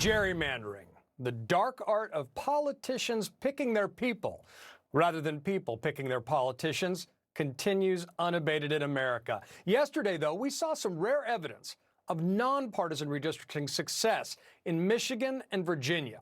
Gerrymandering, the dark art of politicians picking their people rather than people picking their politicians, continues unabated in America. Yesterday, though, we saw some rare evidence of nonpartisan redistricting success in Michigan and Virginia.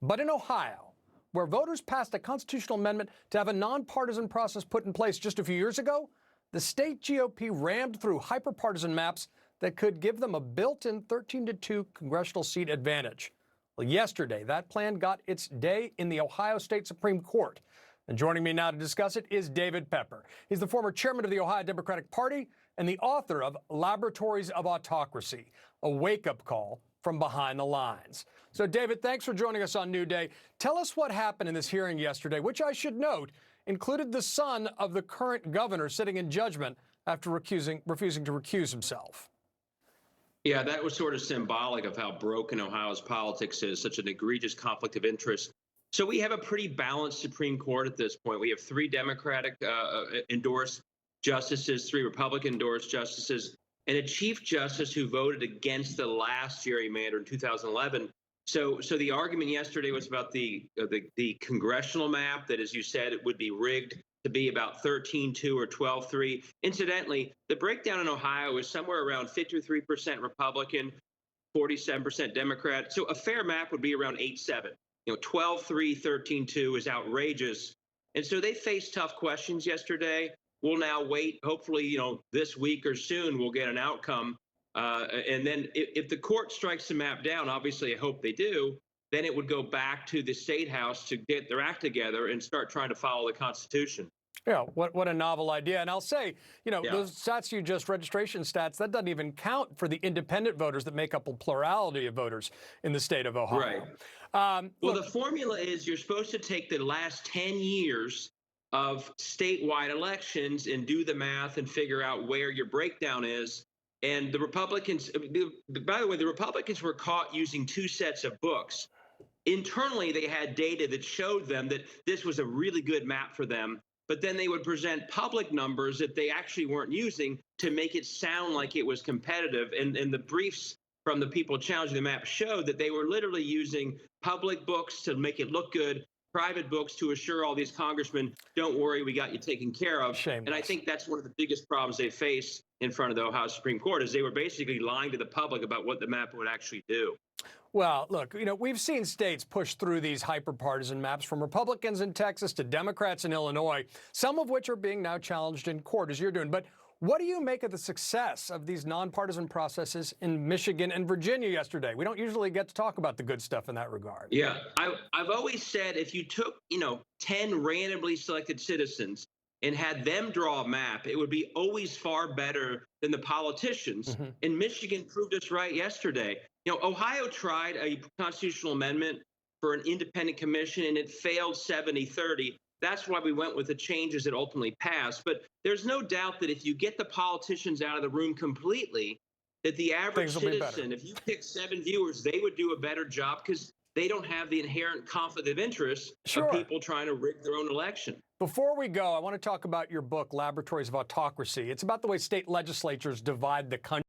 But in Ohio, where voters passed a constitutional amendment to have a nonpartisan process put in place just a few years ago, the state GOP rammed through hyperpartisan maps that could give them a built-in 13-2 congressional seat advantage. Well, yesterday, that plan got its day in the Ohio State Supreme Court. And joining me now to discuss it is David Pepper. He's the former chairman of the Ohio Democratic Party and the author of Laboratories of Autocracy, a wake-up call from behind the lines. So, David, thanks for joining us on New Day. Tell us what happened in this hearing yesterday, which I should note included the son of the current governor sitting in judgment after refusing to recuse himself. Yeah, that was sort of symbolic of how broken Ohio's politics is, such an egregious conflict of interest. So we have a pretty balanced Supreme Court at this point. We have three Democratic endorsed justices, three Republican endorsed justices, and a Chief Justice who voted against the last gerrymander in 2011. So the argument yesterday was about the congressional map that, as you said, it would be rigged to be about 13-2 or 12-3. Incidentally, the breakdown in Ohio is somewhere around 53% Republican, 47% Democrat. So a fair map would be around 8-7. 12-3, 13-2 is outrageous. And so they faced tough questions yesterday. We'll now wait. Hopefully, this week or soon we'll get an outcome. And then if the court strikes the map down, obviously I hope they do, then it would go back to the State House to get their act together and start trying to follow the Constitution. Yeah, what a novel idea. And I'll say, those stats registration stats, that doesn't even count for the independent voters that make up a plurality of voters in the state of Ohio. Right. Well, the formula is you're supposed to take the last 10 years of statewide elections and do the math and figure out where your breakdown is. And the Republicans, by the way, the Republicans were caught using two sets of books. Internally, they had data that showed them that this was a really good map for them. But then they would present public numbers that they actually weren't using to make it sound like it was competitive. And the briefs from the people challenging the map showed that they were literally using public books to make it look good, private books to assure all these congressmen, don't worry, we got you taken care of. Shameless. And I think that's one of the biggest problems they face in front of the Ohio Supreme Court is they were basically lying to the public about what the map would actually do. Well, look, we've seen states push through these hyperpartisan maps from Republicans in Texas to Democrats in Illinois, some of which are being now challenged in court, as you're doing. But what do you make of the success of these nonpartisan processes in Michigan and Virginia yesterday? We don't usually get to talk about the good stuff in that regard. Yeah, I've always said if you took, 10 randomly selected citizens and had them draw a map, it would be always far better than the politicians. Mm-hmm. And Michigan proved us right yesterday. Ohio tried a constitutional amendment for an independent commission, and it failed 70-30. That's why we went with the changes that ultimately passed. But there's no doubt that if you get the politicians out of the room completely, that the average citizen, if you pick 7 viewers, they would do a better job because they don't have the inherent conflict of interest of people trying to rig their own election. Before we go, I want to talk about your book, Laboratories of Autocracy. It's about the way state legislatures divide the country.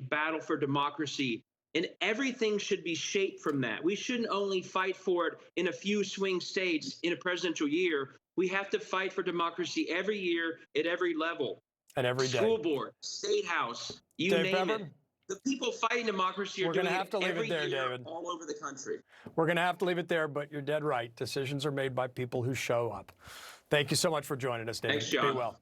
Battle for democracy And everything should be shaped from that. We shouldn't only fight for it in a few swing states in a presidential year. We have to fight for democracy every year at every level. And every day. School board, state house, you Dave name Pepper? it. The people fighting democracy are We're doing gonna have it to leave every it there, year David. all over the country. We're going to have to leave it there, but you're dead right. Decisions are made by people who show up. Thank you so much for joining us, David. Thanks, John. Be well.